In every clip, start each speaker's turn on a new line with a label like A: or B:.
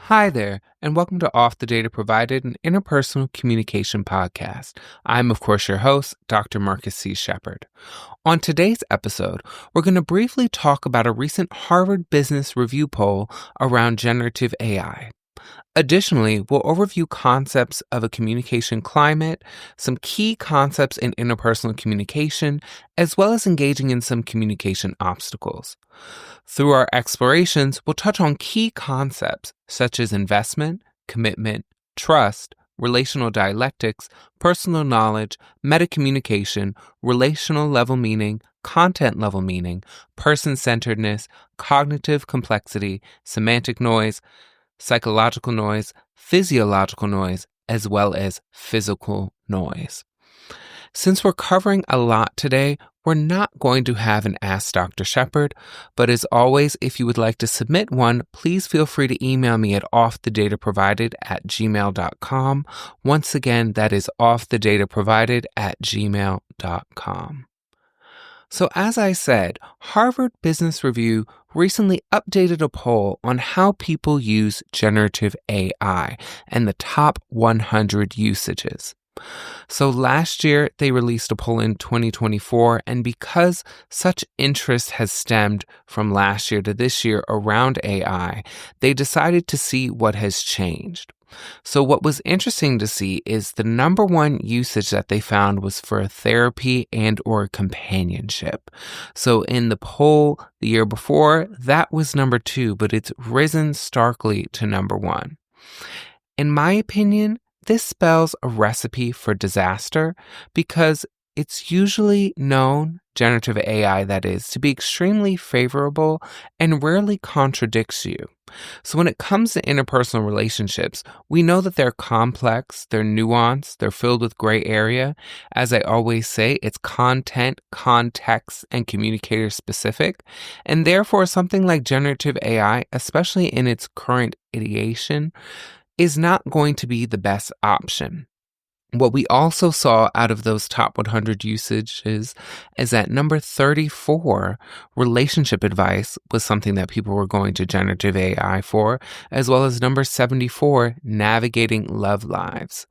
A: Hi there, and welcome to Off the Data Provided, an interpersonal communication podcast. I'm, of course, your host, Dr. Marcus C. Shepard. On today's episode, we're going to briefly talk about a recent Harvard Business Review poll around generative AI. Additionally, we'll overview concepts of a communication climate, some key concepts in interpersonal communication, as well as engaging in some communication obstacles. Through our explorations, we'll touch on key concepts such as investment, commitment, trust, relational dialectics, personal knowledge, metacommunication, relational level meaning, content level meaning, person-centeredness, cognitive complexity, semantic noise, psychological noise, physiological noise, as well as physical noise. Since we're covering a lot today, we're not going to have an Ask Dr. Shepard, but as always, if you would like to submit one, please feel free to email me at offthedataprovided@gmail.com. Once again, that is offthedataprovided@gmail.com. So as I said, Harvard Business Review recently updated a poll on how people use generative AI and the top 100 usages. So last year, they released a poll in 2024, and because such interest has stemmed from last year to this year around AI, they decided to see what has changed. So what was interesting to see is the number one usage that they found was for therapy and or companionship. So in the poll the year before, that was number 2, but it's risen starkly to number 1. In my opinion, this spells a recipe for disaster because it's usually known, generative AI that is, to be extremely favorable and rarely contradicts you. So when it comes to interpersonal relationships, we know that they're complex, they're nuanced, they're filled with gray area. As I always say, it's content, context, and communicator specific. And therefore, something like generative AI, especially in its current ideation, is not going to be the best option. What we also saw out of those top 100 usages is that number 34, relationship advice, was something that people were going to generative AI for, as well as number 74, navigating love lives.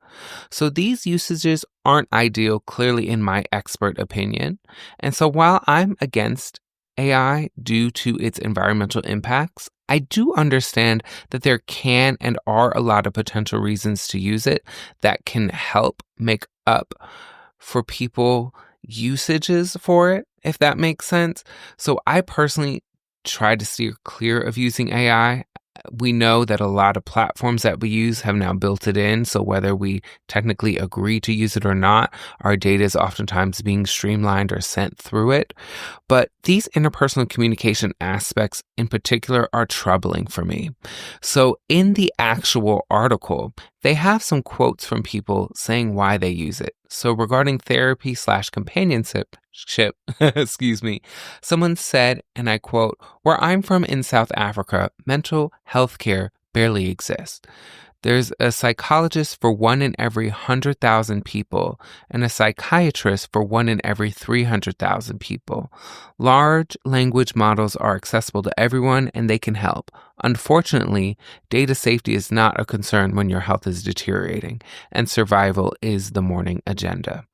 A: So these usages aren't ideal, clearly in my expert opinion. And so while I'm against AI due to its environmental impacts, I do understand that there can and are a lot of potential reasons to use it that can help make up for people usages for it, if that makes sense. So I personally try to steer clear of using AI. We know that a lot of platforms that we use have now built it in, so whether we technically agree to use it or not, our data is oftentimes being streamlined or sent through it. But these interpersonal communication aspects in particular are troubling for me. So in the actual article, they have some quotes from people saying why they use it. So regarding therapy/companionship, excuse me, someone said, and I quote, "Where I'm from in South Africa, mental health care barely exists. There's a psychologist for 1 in every 100,000 people and a psychiatrist for 1 in every 300,000 people. Large language models are accessible to everyone and they can help. Unfortunately, data safety is not a concern when your health is deteriorating, and survival is the morning agenda."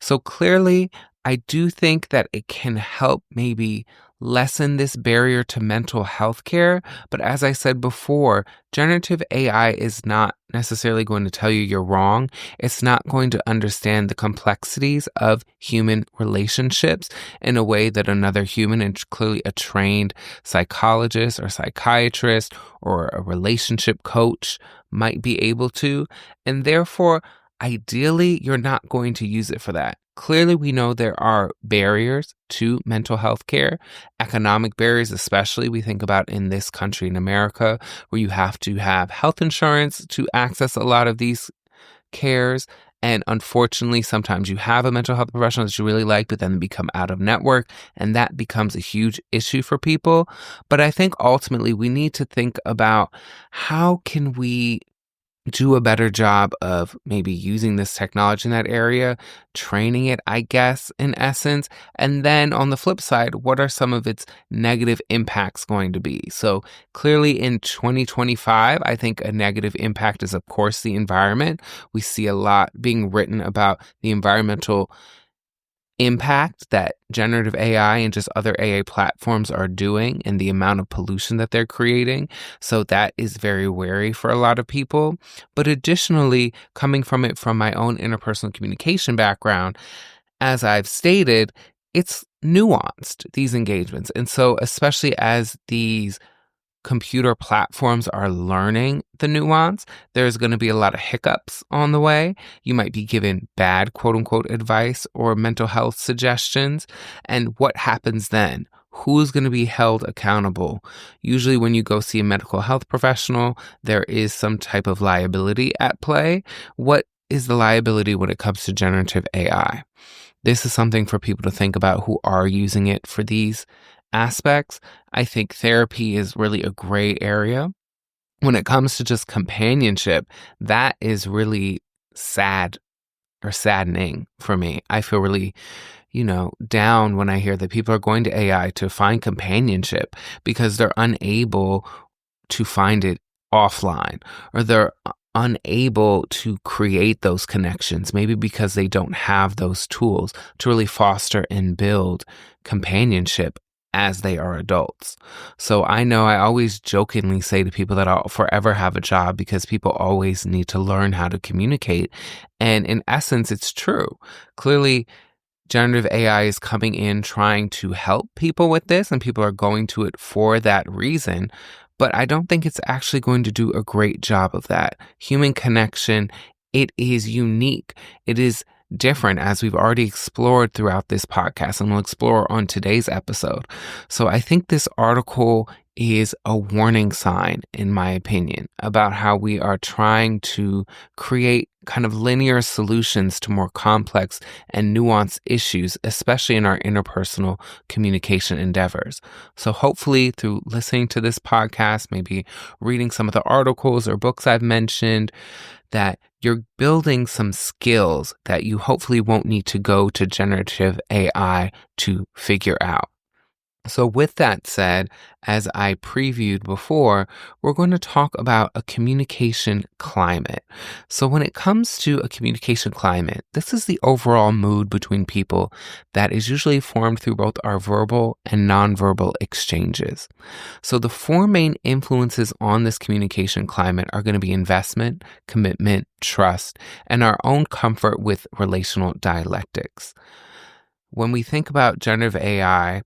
A: So clearly, I do think that it can help maybe lessen this barrier to mental health care. But as I said before, generative AI is not necessarily going to tell you you're wrong. It's not going to understand the complexities of human relationships in a way that another human, and clearly a trained psychologist or psychiatrist or a relationship coach, might be able to. And therefore, ideally, you're not going to use it for that. Clearly, we know there are barriers to mental health care, economic barriers, especially we think about in this country, in America, where you have to have health insurance to access a lot of these cares. And unfortunately, sometimes you have a mental health professional that you really like, but then they become out of network, and that becomes a huge issue for people. But I think ultimately we need to think about how can we do a better job of maybe using this technology in that area, training it, I guess, in essence. And then on the flip side, what are some of its negative impacts going to be? So clearly in 2025, I think a negative impact is, of course, the environment. We see a lot being written about the environmental impact that generative AI and just other AI platforms are doing and the amount of pollution that they're creating. So that is very wary for a lot of people. But additionally, coming from it from my own interpersonal communication background, as I've stated, it's nuanced, these engagements. And so especially as these computer platforms are learning the nuance, there's going to be a lot of hiccups on the way. You might be given bad quote unquote advice or mental health suggestions. And what happens then? Who's going to be held accountable? Usually, when you go see a medical health professional, there is some type of liability at play. What is the liability when it comes to generative AI? This is something for people to think about who are using it for these aspects. I think therapy is really a gray area. When it comes to just companionship, that is really sad or saddening for me. I feel really, down when I hear that people are going to AI to find companionship because they're unable to find it offline, or they're unable to create those connections, maybe because they don't have those tools to really foster and build companionship as they are adults. So I know I always jokingly say to people that I'll forever have a job because people always need to learn how to communicate. And in essence, it's true. Clearly, generative AI is coming in trying to help people with this, and people are going to it for that reason. But I don't think it's actually going to do a great job of that. Human connection, it is unique. It is different, as we've already explored throughout this podcast, and we'll explore on today's episode. So I think this article is a warning sign, in my opinion, about how we are trying to create kind of linear solutions to more complex and nuanced issues, especially in our interpersonal communication endeavors. So hopefully through listening to this podcast, maybe reading some of the articles or books I've mentioned, that you're building some skills that you hopefully won't need to go to generative AI to figure out. So with that said, as I previewed before, we're going to talk about a communication climate. So when it comes to a communication climate, this is the overall mood between people that is usually formed through both our verbal and nonverbal exchanges. So the four main influences on this communication climate are going to be investment, commitment, trust, and our own comfort with relational dialectics. When we think about generative AI,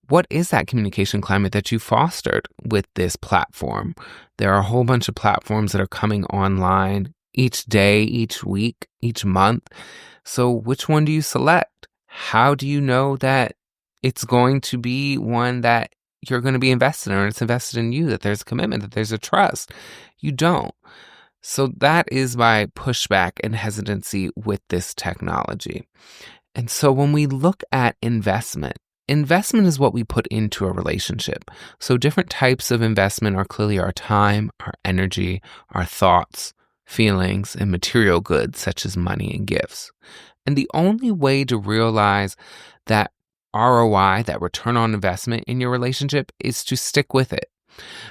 A: what is that communication climate that you fostered with this platform? There are a whole bunch of platforms that are coming online each day, each week, each month. So which one do you select? How do you know that it's going to be one that you're going to be invested in, or it's invested in you, that there's a commitment, that there's a trust? You don't. So that is my pushback and hesitancy with this technology. And so when we look at investment is what we put into a relationship. So different types of investment are clearly our time, our energy, our thoughts, feelings, and material goods such as money and gifts. And the only way to realize that ROI, that return on investment in your relationship, is to stick with it.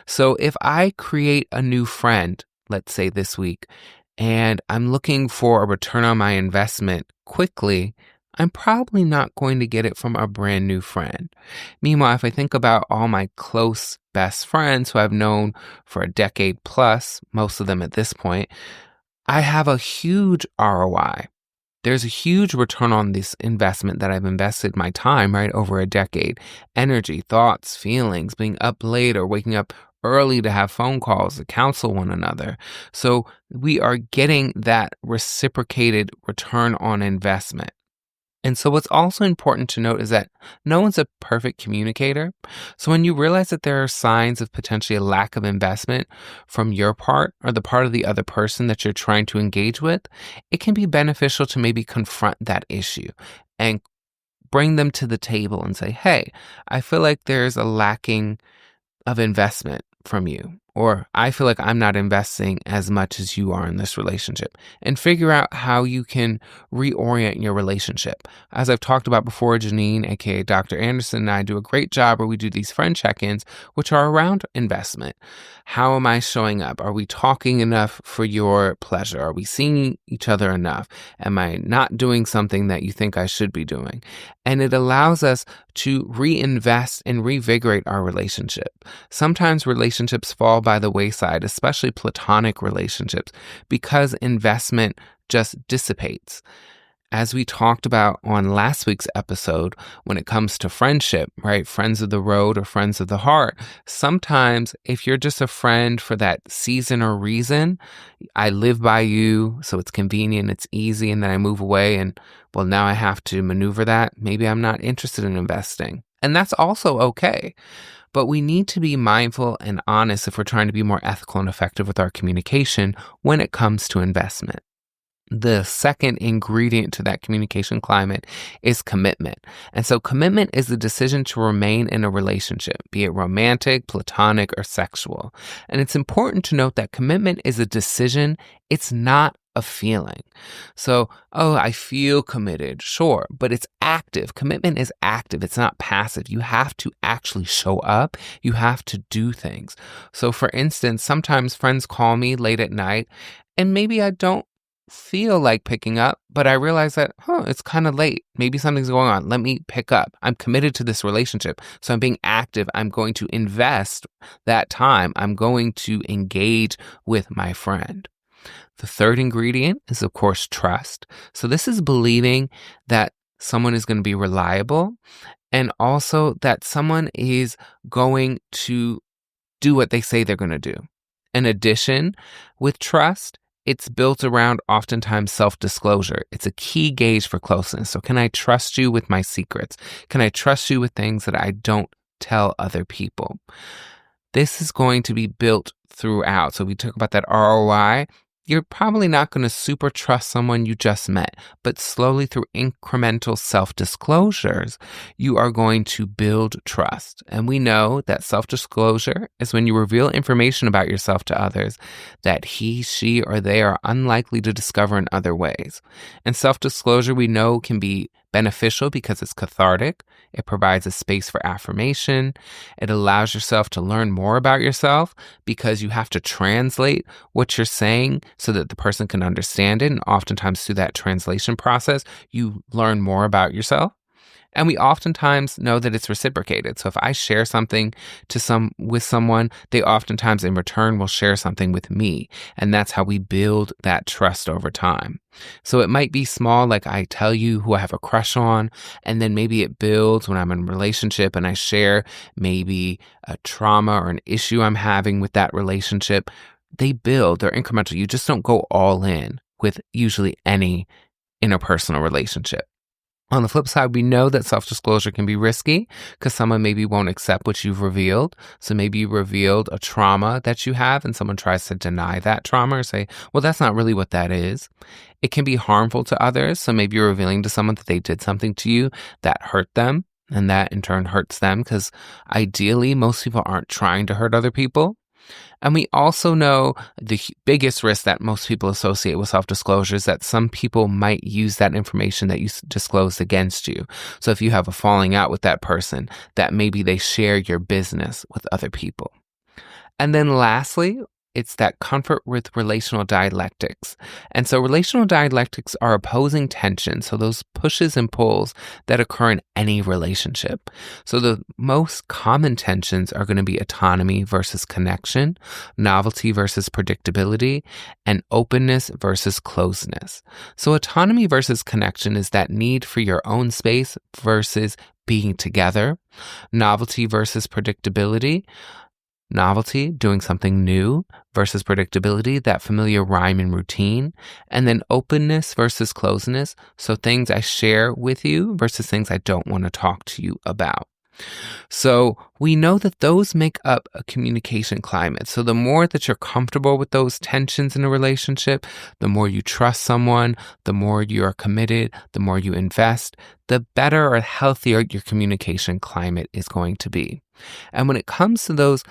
A: So if I create a new friend, let's say this week, and I'm looking for a return on my investment quickly, I'm probably not going to get it from a brand new friend. Meanwhile, if I think about all my close best friends who I've known for a decade plus, most of them at this point, I have a huge ROI. There's a huge return on this investment that I've invested my time, right, over a decade. Energy, thoughts, feelings, being up late or waking up early to have phone calls to counsel one another. So we are getting that reciprocated return on investment. And so what's also important to note is that no one's a perfect communicator. So when you realize that there are signs of potentially a lack of investment from your part or the part of the other person that you're trying to engage with, it can be beneficial to maybe confront that issue and bring them to the table and say, hey, I feel like there's a lacking of investment from you. or I feel like I'm not investing as much as you are in this relationship, and figure out how you can reorient your relationship. As I've talked about before, Janine, aka Dr. Anderson, and I do a great job where we do these friend check-ins, which are around investment. How am I showing up? Are we talking enough for your pleasure? Are we seeing each other enough? Am I not doing something that you think I should be doing? And it allows us to reinvest and revigorate our relationship. Sometimes relationships fall by the wayside, especially platonic relationships, because investment just dissipates. As we talked about on last week's episode, when it comes to friendship, right? Friends of the road or friends of the heart. Sometimes if you're just a friend for that season or reason, I live by you, so it's convenient, it's easy, and then I move away and, well, now I have to maneuver that. Maybe I'm not interested in investing. And that's also okay. But we need to be mindful and honest if we're trying to be more ethical and effective with our communication when it comes to investment. The second ingredient to that communication climate is commitment. And so commitment is the decision to remain in a relationship, be it romantic, platonic, or sexual. And it's important to note that commitment is a decision. It's not a feeling. So, I feel committed. Sure, but it's active. Commitment is active. It's not passive. You have to actually show up. You have to do things. So for instance, sometimes friends call me late at night and maybe I don't feel like picking up, but I realize that, it's kind of late. Maybe something's going on. Let me pick up. I'm committed to this relationship. So I'm being active. I'm going to invest that time. I'm going to engage with my friend. The third ingredient is, of course, trust. So this is believing that someone is going to be reliable and also that someone is going to do what they say they're going to do. In addition, with trust, it's built around oftentimes self-disclosure. It's a key gauge for closeness. So can I trust you with my secrets? Can I trust you with things that I don't tell other people? This is going to be built throughout. So we talk about that ROI. You're probably not going to super trust someone you just met, but slowly through incremental self-disclosures, you are going to build trust. And we know that self-disclosure is when you reveal information about yourself to others that he, she, or they are unlikely to discover in other ways. And self-disclosure we know can be beneficial because it's cathartic. It provides a space for affirmation. It allows yourself to learn more about yourself because you have to translate what you're saying so that the person can understand it. And oftentimes through that translation process, you learn more about yourself. And we oftentimes know that it's reciprocated. So if I share something with someone, they oftentimes in return will share something with me. And that's how we build that trust over time. So it might be small, like I tell you who I have a crush on, and then maybe it builds when I'm in a relationship and I share maybe a trauma or an issue I'm having with that relationship. They build, they're incremental. You just don't go all in with usually any interpersonal relationship. On the flip side, we know that self-disclosure can be risky because someone maybe won't accept what you've revealed. So maybe you revealed a trauma that you have and someone tries to deny that trauma or say, well, that's not really what that is. It can be harmful to others. So maybe you're revealing to someone that they did something to you that hurt them, and that in turn hurts them because ideally most people aren't trying to hurt other people. And we also know the biggest risk that most people associate with self-disclosure is that some people might use that information that you disclosed against you. So if you have a falling out with that person, that maybe they share your business with other people. And then lastly, it's that comfort with relational dialectics. And so relational dialectics are opposing tensions, so those pushes and pulls that occur in any relationship. So the most common tensions are going to be autonomy versus connection, novelty versus predictability, and openness versus closeness. So autonomy versus connection is that need for your own space versus being together. Novelty versus predictability. Novelty, doing something new, versus predictability, that familiar rhyme and routine. And then openness versus closeness, so things I share with you versus things I don't want to talk to you about. So we know that those make up a communication climate. So the more that you're comfortable with those tensions in a relationship, the more you trust someone, the more you are committed, the more you invest, the better or healthier your communication climate is going to be. And when it comes to those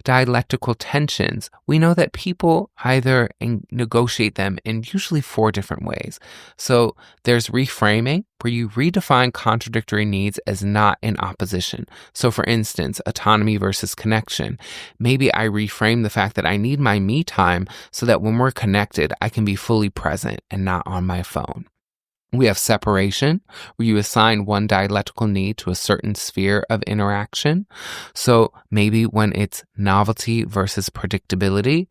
A: dialectical tensions, we know that people either negotiate them in usually 4 different ways. So there's reframing, where you redefine contradictory needs as not in opposition. So for instance, autonomy versus connection. Maybe I reframe the fact that I need my me time so that when we're connected, I can be fully present and not on my phone. We have separation, where you assign one dialectical need to a certain sphere of interaction. So maybe when it's novelty versus predictability,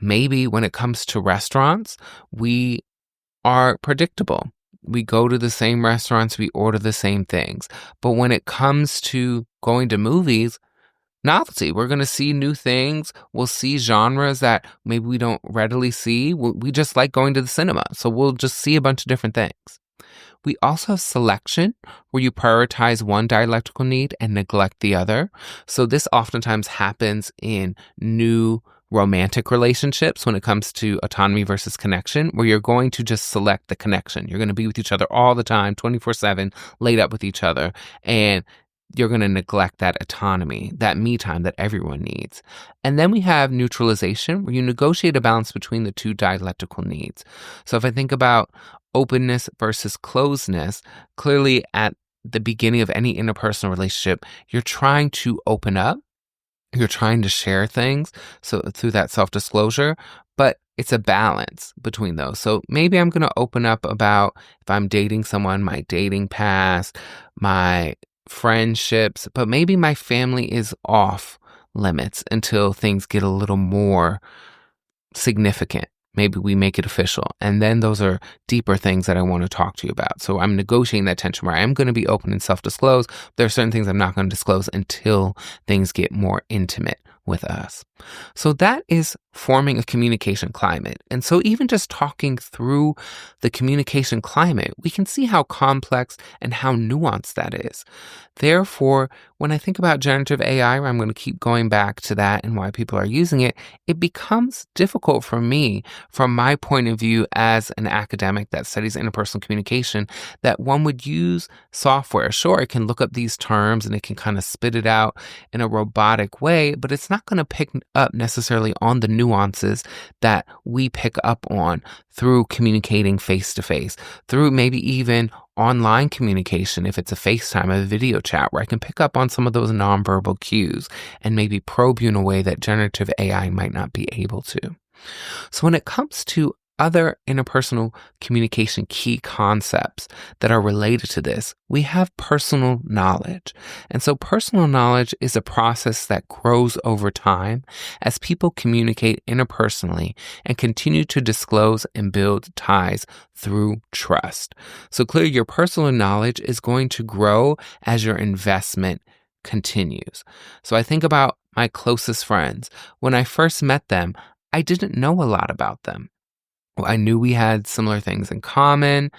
A: maybe when it comes to restaurants, we are predictable. We go to the same restaurants, we order the same things. But when it comes to going to movies, novelty. We're going to see new things. We'll see genres that maybe we don't readily see. We just like going to the cinema. So we'll just see a bunch of different things. We also have selection, where you prioritize one dialectical need and neglect the other. So this oftentimes happens in new romantic relationships when it comes to autonomy versus connection, where you're going to just select the connection. You're going to be with each other all the time, 24/7, laid up with each other. And you're going to neglect that autonomy, that me time that everyone needs. And then we have neutralization, where you negotiate a balance between the two dialectical needs. So if I think about openness versus closedness, clearly at the beginning of any interpersonal relationship, you're trying to open up. You're trying to share things, so through that self-disclosure, but it's a balance between those. So maybe I'm going to open up about, if I'm dating someone, my dating past, my friendships, but maybe my family is off limits until things get a little more significant. Maybe we make it official. And then those are deeper things that I want to talk to you about. So I'm negotiating that tension where I am going to be open and self-disclose. There are certain things I'm not going to disclose until things get more intimate with us. So that is forming a communication climate. And so even just talking through the communication climate, we can see how complex and how nuanced that is. Therefore, when I think about generative AI, I'm going to keep going back to that and why people are using it, it becomes difficult for me, from my point of view as an academic that studies interpersonal communication, that one would use software. Sure, it can look up these terms and it can kind of spit it out in a robotic way, but it's not going to pick up necessarily on the nuances that we pick up on through communicating face to face, through maybe even online communication, if it's a FaceTime, a video chat, where I can pick up on some of those nonverbal cues and maybe probe you in a way that generative AI might not be able to. So when it comes to other interpersonal communication key concepts that are related to this, we have personal knowledge. And so personal knowledge is a process that grows over time as people communicate interpersonally and continue to disclose and build ties through trust. So clearly your personal knowledge is going to grow as your investment continues. So I think about my closest friends. When I first met them, I didn't know a lot about them. I knew we had similar things in common.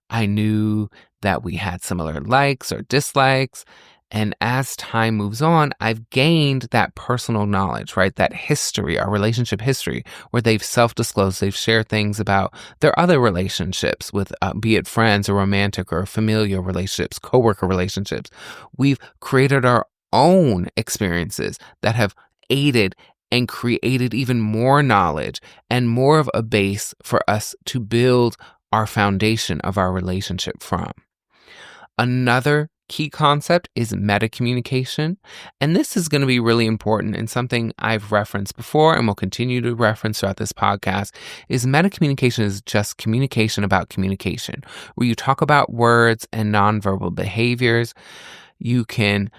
A: I knew that we had similar likes or dislikes. And as time moves on, I've gained that personal knowledge, right? That history, our relationship history, where they've self-disclosed, they've shared things about their other relationships with, be it friends or romantic or familial relationships, coworker relationships. We've created our own experiences that have aided and created even more knowledge and more of a base for us to build our foundation of our relationship from. Another key concept is metacommunication, and this is going to be really important and something I've referenced before and will continue to reference throughout this podcast. Is metacommunication is just communication about communication, where you talk about words and nonverbal behaviors. You can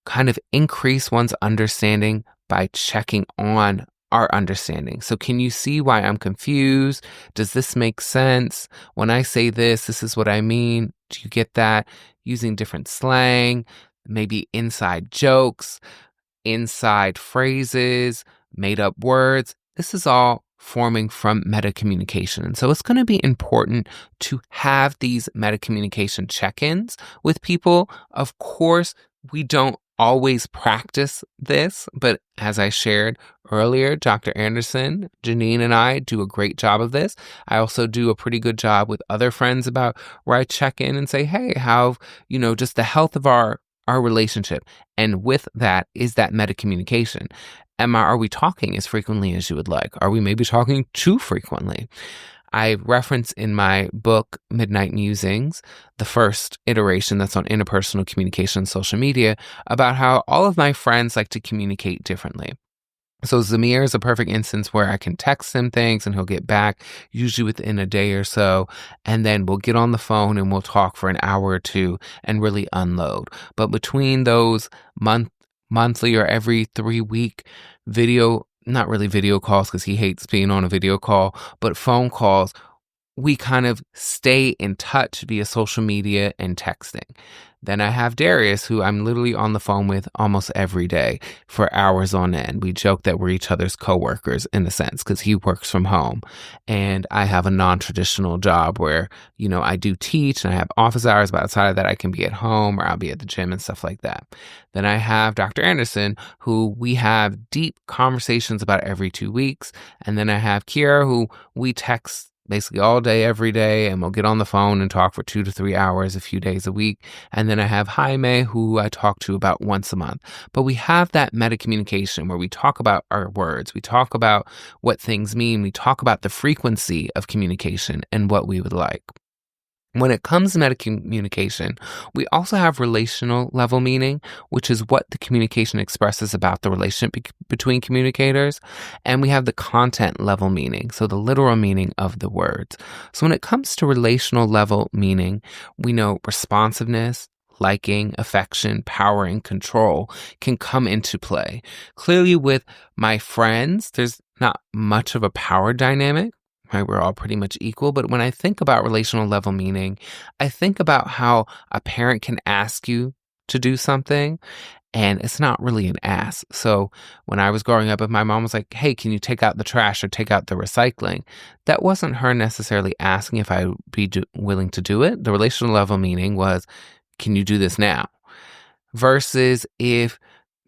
A: kind of increase one's understanding by checking on our understanding. So can you see why I'm confused? Does this make sense? When I say this, this is what I mean. Do you get that? Using different slang, maybe inside jokes, inside phrases, made up words. This is all forming from metacommunication. And so it's going to be important to have these metacommunication check-ins with people. Of course, we don't always practice this, but as I shared earlier, Dr. Anderson, Janine, and I do a great job of this. I also do a pretty good job with other friends about where I check in and say, hey, how, just the health of our our relationship? And with that, is that metacommunication? Are we talking as frequently as you would like? Are we maybe talking too frequently? I reference in my book, Midnight Musings, the first iteration that's on interpersonal communication on social media, about how all of my friends like to communicate differently. So Zamir is a perfect instance where I can text him things and he'll get back usually within a day or so. And then we'll get on the phone and we'll talk for an hour or two and really unload. But between those monthly or every 3-week not really video calls because he hates being on a video call, but phone calls, we kind of stay in touch via social media and texting. Then I have Darius, who I'm literally on the phone with almost every day for hours on end. We joke that we're each other's coworkers in a sense because he works from home. And I have a non-traditional job where, I do teach and I have office hours, but outside of that, I can be at home or I'll be at the gym and stuff like that. Then I have Dr. Anderson, who we have deep conversations about every 2 weeks. And then I have Kiera, who we text basically all day, every day, and we'll get on the phone and talk for 2 to 3 hours, a few days a week. And then I have Jaime, who I talk to about once a month. But we have that metacommunication where we talk about our words, we talk about what things mean, we talk about the frequency of communication and what we would like. When it comes to metacommunication, we also have relational level meaning, which is what the communication expresses about the relationship between communicators. And we have the content level meaning, so the literal meaning of the words. So when it comes to relational level meaning, we know responsiveness, liking, affection, power, and control can come into play. Clearly with my friends, there's not much of a power dynamic. Right, we're all pretty much equal. But when I think about relational level meaning, I think about how a parent can ask you to do something and it's not really an ask. So when I was growing up, if my mom was like, hey, can you take out the trash or take out the recycling? That wasn't her necessarily asking if I would be willing to do it. The relational level meaning was, can you do this now? Versus if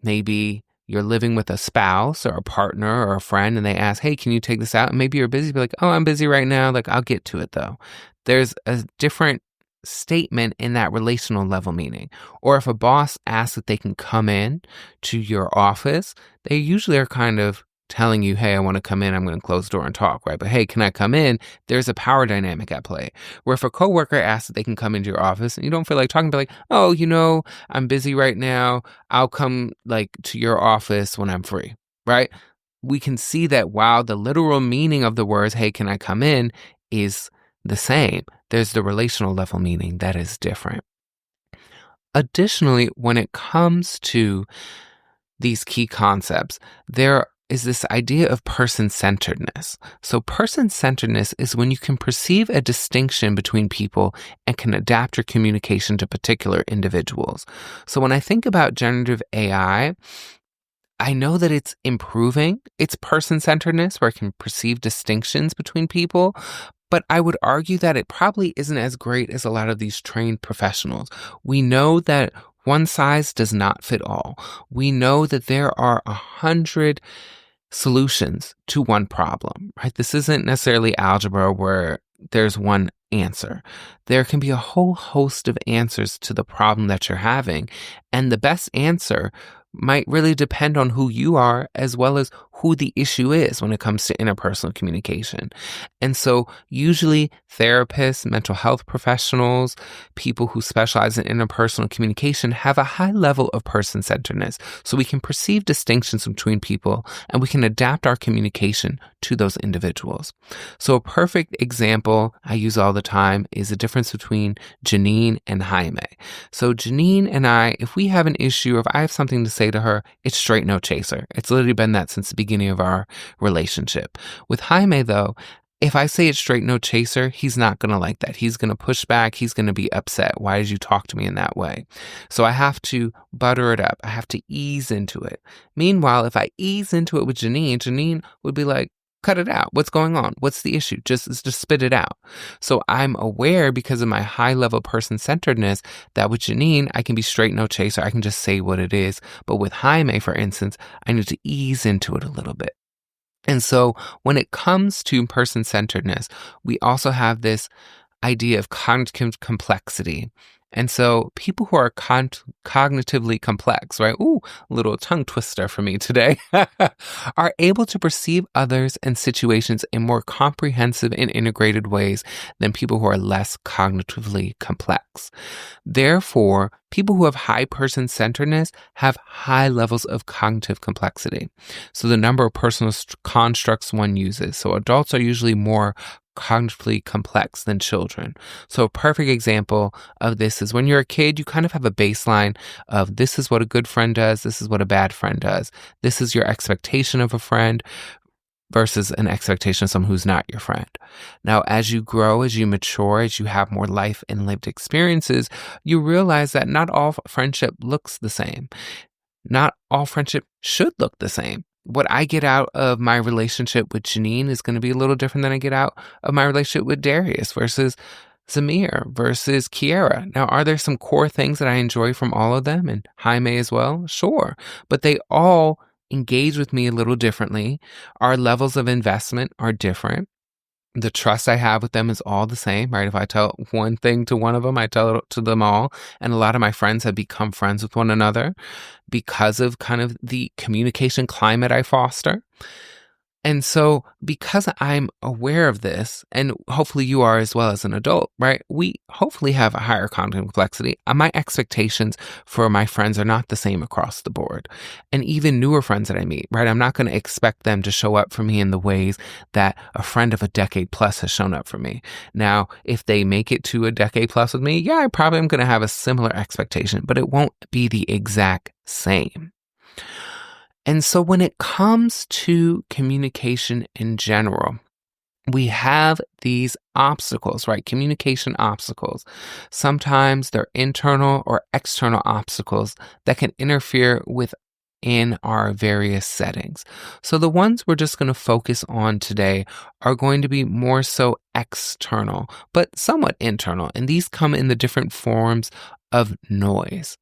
A: maybe you're living with a spouse or a partner or a friend and they ask, hey, can you take this out? And maybe you're busy, be like, oh, I'm busy right now. Like, I'll get to it though. There's a different statement in that relational level meaning. Or if a boss asks if they can come in to your office, they usually are kind of telling you, hey, I want to come in, I'm going to close the door and talk, right? But hey, can I come in? There's a power dynamic at play. Where if a coworker asks that they can come into your office and you don't feel like talking, be like, oh, I'm busy right now. I'll come to your office when I'm free, right? We can see that while the literal meaning of the words, hey, can I come in, is the same, there's the relational level meaning that is different. Additionally, when it comes to these key concepts, there is this idea of person-centeredness. So person-centeredness is when you can perceive a distinction between people and can adapt your communication to particular individuals. So when I think about generative AI, I know that it's improving its person-centeredness where it can perceive distinctions between people, but I would argue that it probably isn't as great as a lot of these trained professionals. We know that one size does not fit all. We know that there are 100 solutions to one problem, right? This isn't necessarily algebra where there's one answer. There can be a whole host of answers to the problem that you're having. And the best answer might really depend on who you are as well as who the issue is when it comes to interpersonal communication. And so usually therapists, mental health professionals, people who specialize in interpersonal communication have a high level of person-centeredness. So we can perceive distinctions between people and we can adapt our communication to those individuals. So a perfect example I use all the time is the difference between Janine and Jaime. So Janine and I, if we have an issue or if I have something to say to her, it's straight no chaser. It's literally been that since the beginning of our relationship. With Jaime though, if I say it's straight no chaser, he's not going to like that. He's going to push back. He's going to be upset. Why did you talk to me in that way? So I have to butter it up. I have to ease into it. Meanwhile, if I ease into it with Janine, Janine would be like, cut it out. What's going on? What's the issue? Just spit it out. So I'm aware because of my high level person-centeredness that with Janine, I can be straight no chaser. I can just say what it is. But with Jaime, for instance, I need to ease into it a little bit. And so when it comes to person-centeredness, we also have this idea of cognitive complexity. And so people who are cognitively complex, right? Ooh, a little tongue twister for me today, are able to perceive others and situations in more comprehensive and integrated ways than people who are less cognitively complex. Therefore, people who have high person-centeredness have high levels of cognitive complexity. So the number of personal constructs one uses. So adults are usually more cognitively complex than children. So a perfect example of this is when you're a kid, you kind of have a baseline of this is what a good friend does, this is what a bad friend does. This is your expectation of a friend versus an expectation of someone who's not your friend. Now, as you grow, as you mature, as you have more life and lived experiences, you realize that not all friendship looks the same. Not all friendship should look the same. What I get out of my relationship with Janine is going to be a little different than I get out of my relationship with Darius versus Zamir versus Kiara. Now, are there some core things that I enjoy from all of them and Jaime as well? Sure. But they all engage with me a little differently. Our levels of investment are different. The trust I have with them is all the same, right? If I tell one thing to one of them, I tell it to them all. And a lot of my friends have become friends with one another because of kind of the communication climate I foster. And so because I'm aware of this, and hopefully you are as well as an adult, right? We hopefully have a higher cognitive complexity. My expectations for my friends are not the same across the board. And even newer friends that I meet, right? I'm not going to expect them to show up for me in the ways that a friend of a decade plus has shown up for me. Now, if they make it to a decade plus with me, yeah, I probably am going to have a similar expectation, but it won't be the exact same. And so when it comes to communication in general, we have these obstacles, right? Communication obstacles. Sometimes they're internal or external obstacles that can interfere within our various settings. So the ones we're just going to focus on today are going to be more so external, but somewhat internal. And these come in the different forms of noise.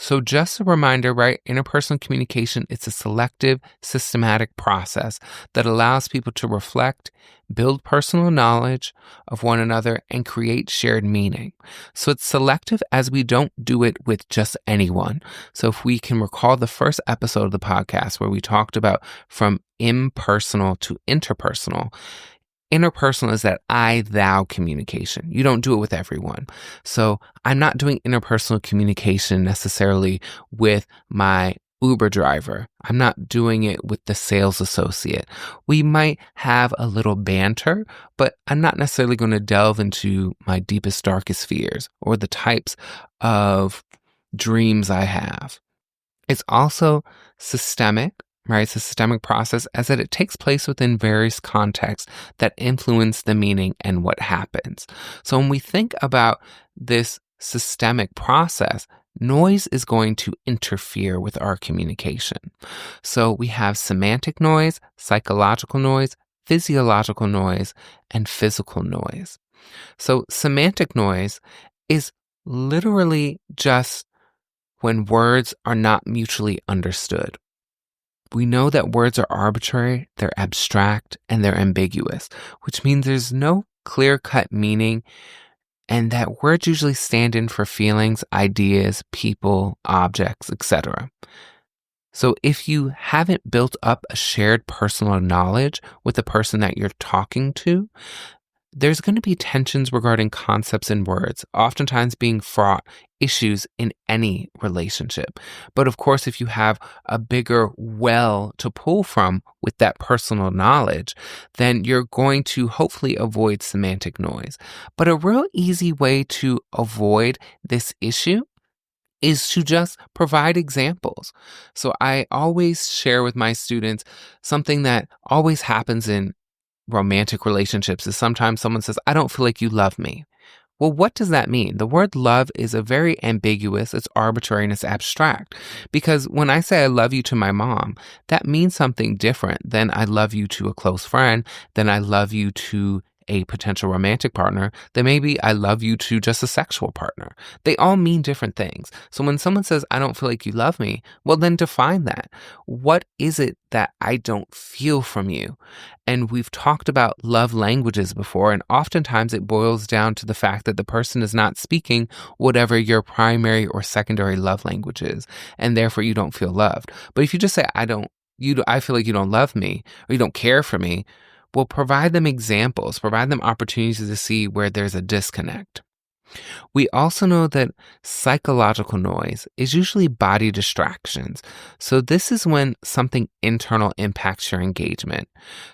A: So just a reminder, right? Interpersonal communication, it's a selective, systematic process that allows people to reflect, build personal knowledge of one another, and create shared meaning. So it's selective as we don't do it with just anyone. So if we can recall the first episode of the podcast where we talked about from impersonal to interpersonal, interpersonal is that I-thou communication. You don't do it with everyone. So I'm not doing interpersonal communication necessarily with my Uber driver. I'm not doing it with the sales associate. We might have a little banter, but I'm not necessarily going to delve into my deepest, darkest fears or the types of dreams I have. It's also systemic, right? It's a systemic process as that it takes place within various contexts that influence the meaning and what happens. So when we think about this systemic process, noise is going to interfere with our communication. So we have semantic noise, psychological noise, physiological noise, and physical noise. So semantic noise is literally just when words are not mutually understood. We know that words are arbitrary, they're abstract, and they're ambiguous, which means there's no clear-cut meaning, and that words usually stand in for feelings, ideas, people, objects, etc. So if you haven't built up a shared personal knowledge with the person that you're talking to, there's going to be tensions regarding concepts and words, oftentimes being fraught issues in any relationship. But of course, if you have a bigger well to pull from with that personal knowledge, then you're going to hopefully avoid semantic noise. But a real easy way to avoid this issue is to just provide examples. So I always share with my students something that always happens in romantic relationships is sometimes someone says, I don't feel like you love me. Well, what does that mean? The word love is a very ambiguous, it's arbitrary, and it's abstract. Because when I say I love you to my mom, that means something different than I love you to a close friend, than I love you to a potential romantic partner than maybe I love you to just a sexual partner. They all mean different things. So when someone says, I don't feel like you love me, well, then define that. What is it that I don't feel from you? And we've talked about love languages before, and oftentimes it boils down to the fact that the person is not speaking whatever your primary or secondary love language is, and therefore you don't feel loved. But if you just say, I feel like you don't love me or you don't care for me, well, provide them examples, provide them opportunities to see where there's a disconnect. We also know that psychological noise is usually body distractions. So this is when something internal impacts your engagement.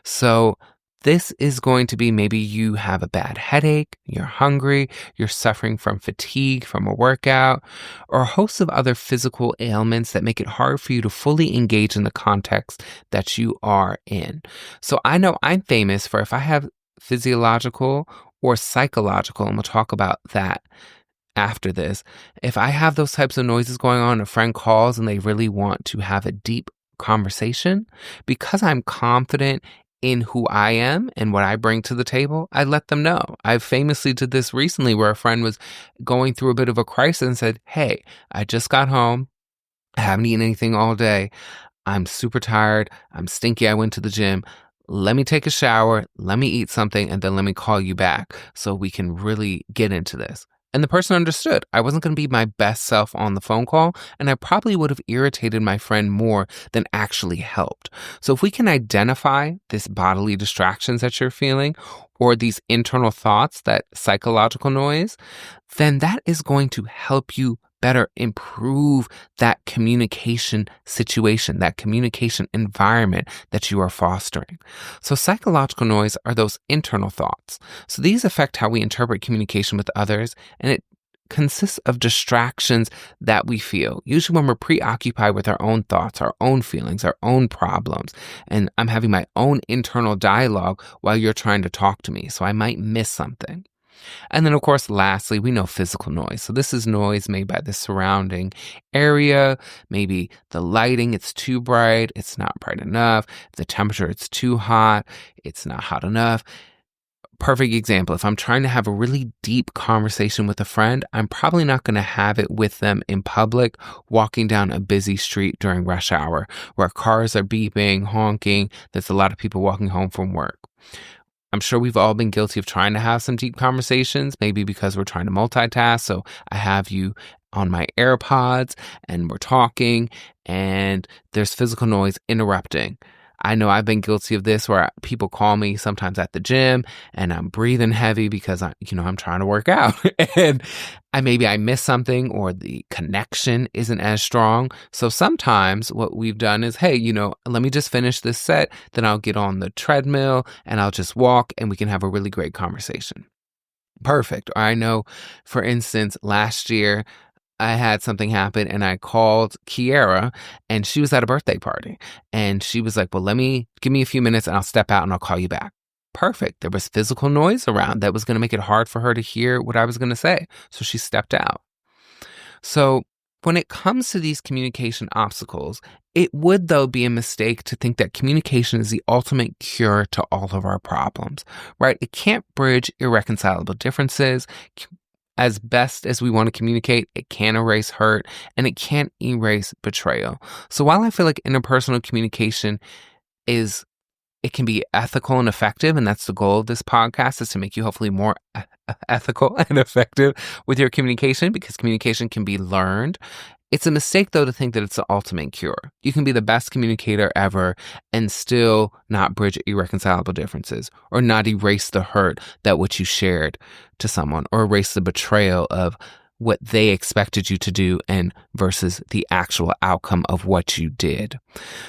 A: So this is going to be maybe you have a bad headache, you're hungry, you're suffering from fatigue from a workout, or a host of other physical ailments that make it hard for you to fully engage in the context that you are in. So I know I'm famous for if I have physiological or psychological, and we'll talk about that after this. If I have those types of noises going on, a friend calls and they really want to have a deep conversation, because I'm confident in who I am and what I bring to the table, I let them know. I famously did this recently where a friend was going through a bit of a crisis and said, hey, I just got home. I haven't eaten anything all day. I'm super tired. I'm stinky. I went to the gym. Let me take a shower. Let me eat something. And then let me call you back so we can really get into this. And the person understood. I wasn't going to be my best self on the phone call, and I probably would have irritated my friend more than actually helped. So if we can identify this bodily distractions that you're feeling or these internal thoughts, that psychological noise, then that is going to help you better improve that communication situation, that communication environment that you are fostering. So psychological noise are those internal thoughts. So these affect how we interpret communication with others, and it consists of distractions that we feel, usually when we're preoccupied with our own thoughts, our own feelings, our own problems. And I'm having my own internal dialogue while you're trying to talk to me, so I might miss something. And then, of course, lastly, we know physical noise. So this is noise made by the surrounding area, maybe the lighting, it's too bright, it's not bright enough, the temperature, it's too hot, it's not hot enough. Perfect example, if I'm trying to have a really deep conversation with a friend, I'm probably not going to have it with them in public, walking down a busy street during rush hour, where cars are beeping, honking, there's a lot of people walking home from work. I'm sure we've all been guilty of trying to have some deep conversations, maybe because we're trying to multitask. So I have you on my AirPods and we're talking and there's physical noise interrupting. I know I've been guilty of this where people call me sometimes at the gym and I'm breathing heavy because I'm trying to work out and I miss something or the connection isn't as strong. So sometimes what we've done is, hey, let me just finish this set. Then I'll get on the treadmill and I'll just walk and we can have a really great conversation. Perfect. Or I know, for instance, last year, I had something happen and I called Kiara and she was at a birthday party and she was like, well, give me a few minutes and I'll step out and I'll call you back. Perfect. There was physical noise around that was going to make it hard for her to hear what I was going to say. So she stepped out. So when it comes to these communication obstacles, it would, though, be a mistake to think that communication is the ultimate cure to all of our problems, right? It can't bridge irreconcilable differences. As best as we want to communicate, it can erase hurt and it can't erase betrayal. So while I feel like interpersonal communication it can be ethical and effective, and that's the goal of this podcast, is to make you hopefully more ethical and effective with your communication, because communication can be learned. It's a mistake, though, to think that it's the ultimate cure. You can be the best communicator ever and still not bridge irreconcilable differences or not erase the hurt that what you shared to someone or erase the betrayal of what they expected you to do and versus the actual outcome of what you did.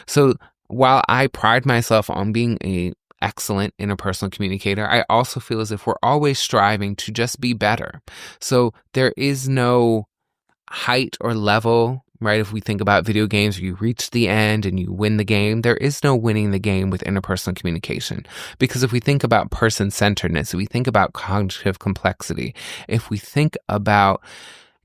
A: So while I pride myself on being an excellent interpersonal communicator, I also feel as if we're always striving to just be better. So there is no height or level, right? If we think about video games where you reach the end and you win the game, there is no winning the game with interpersonal communication. Because if we think about person-centeredness, if we think about cognitive complexity, if we think about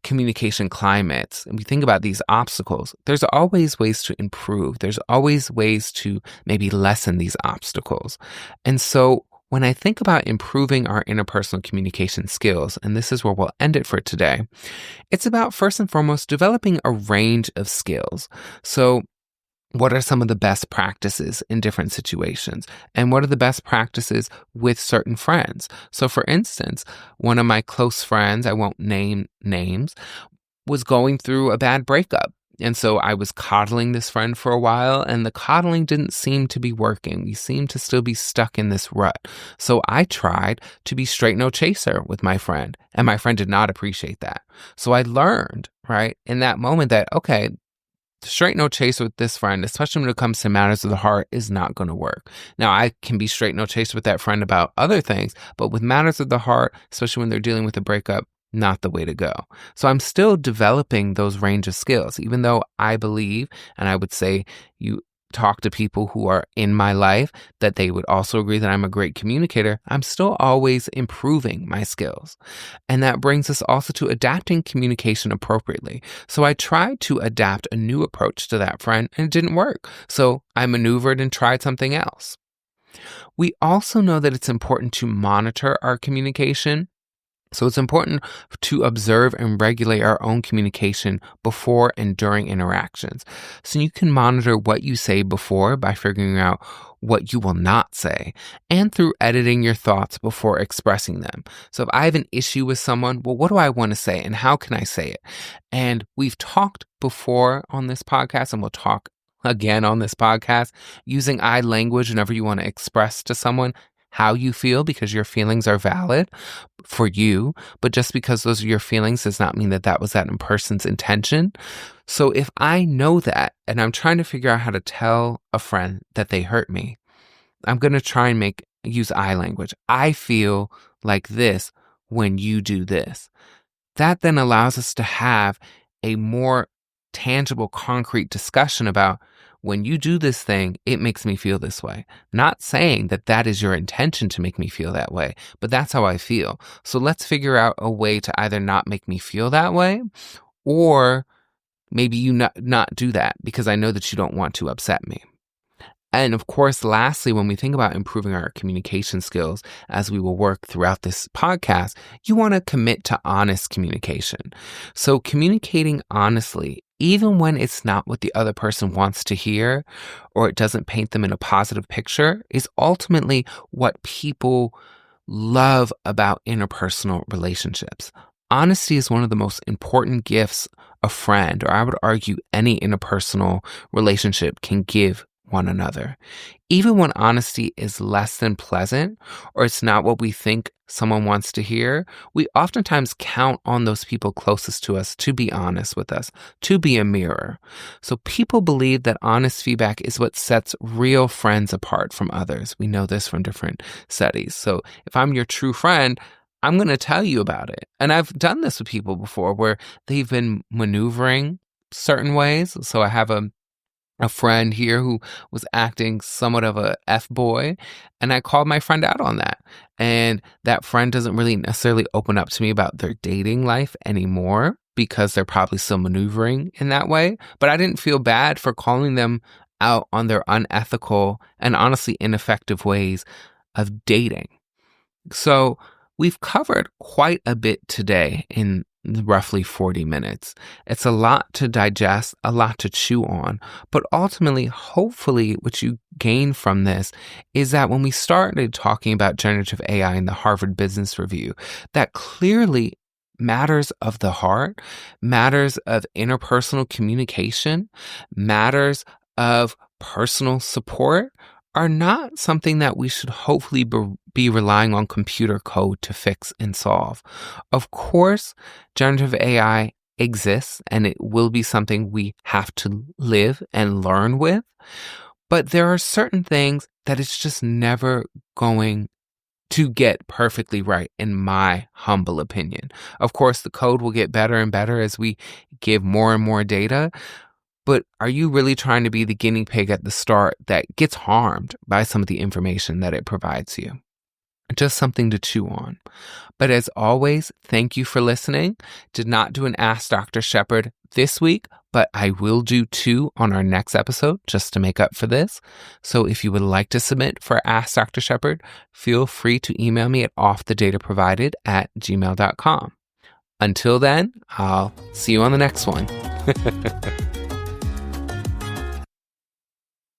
A: communication climates, and we think about these obstacles, there's always ways to improve. There's always ways to maybe lessen these obstacles. And so When I think about improving our interpersonal communication skills, and this is where we'll end it for today, it's about first and foremost developing a range of skills. So, what are some of the best practices in different situations? And what are the best practices with certain friends? So, for instance, one of my close friends, I won't name names, was going through a bad breakup. And so I was coddling this friend for a while, and the coddling didn't seem to be working. We seemed to still be stuck in this rut. So I tried to be straight no chaser with my friend, and my friend did not appreciate that. So I learned, right, in that moment that, okay, straight no chaser with this friend, especially when it comes to matters of the heart, is not going to work. Now, I can be straight no chaser with that friend about other things, but with matters of the heart, especially when they're dealing with a breakup, not the way to go. So I'm still developing those range of skills, even though I believe, and I would say you talk to people who are in my life, that they would also agree that I'm a great communicator. I'm still always improving my skills. And that brings us also to adapting communication appropriately. So I tried to adapt a new approach to that friend, and it didn't work. So I maneuvered and tried something else. We also know that it's important to monitor our communication. So it's important to observe and regulate our own communication before and during interactions. So you can monitor what you say before by figuring out what you will not say, and through editing your thoughts before expressing them. So if I have an issue with someone, well, what do I want to say and how can I say it? And we've talked before on this podcast, and we'll talk again on this podcast, using I language whenever you want to express to someone how you feel, because your feelings are valid for you, but just because those are your feelings does not mean that that was that person's intention. So if I know that and I'm trying to figure out how to tell a friend that they hurt me, I'm going to try and use I language. I feel like this when you do this. That then allows us to have a more tangible, concrete discussion about, when you do this thing, it makes me feel this way. Not saying that that is your intention to make me feel that way, but that's how I feel. So let's figure out a way to either not make me feel that way, or maybe you not do that because I know that you don't want to upset me. And of course, lastly, when we think about improving our communication skills, as we will work throughout this podcast, you want to commit to honest communication. So communicating honestly, even when it's not what the other person wants to hear, or it doesn't paint them in a positive picture, is ultimately what people love about interpersonal relationships. Honesty is one of the most important gifts a friend, or I would argue any interpersonal relationship, can give one another. Even when honesty is less than pleasant, or it's not what we think someone wants to hear, we oftentimes count on those people closest to us to be honest with us, to be a mirror. So people believe that honest feedback is what sets real friends apart from others. We know this from different studies. So if I'm your true friend, I'm going to tell you about it. And I've done this with people before where they've been maneuvering certain ways. So I have a friend here who was acting somewhat of a F-boy, and I called my friend out on that. And that friend doesn't really necessarily open up to me about their dating life anymore because they're probably still maneuvering in that way. But I didn't feel bad for calling them out on their unethical and honestly ineffective ways of dating. So we've covered quite a bit today in roughly 40 minutes. It's a lot to digest, a lot to chew on, but ultimately, hopefully, what you gain from this is that when we started talking about generative AI in the Harvard Business Review, that clearly matters of the heart, matters of interpersonal communication, matters of personal support are not something that we should hopefully be relying on computer code to fix and solve. Of course, generative AI exists and it will be something we have to live and learn with, but there are certain things that it's just never going to get perfectly right, in my humble opinion. Of course, the code will get better and better as we give more and more data. But are you really trying to be the guinea pig at the start that gets harmed by some of the information that it provides you? Just something to chew on. But as always, thank you for listening. Did not do an Ask Dr. Shepard this week, but I will do 2 on our next episode just to make up for this. So if you would like to submit for Ask Dr. Shepard, feel free to email me at offthedataprovided@gmail.com. Until then, I'll see you on the next one.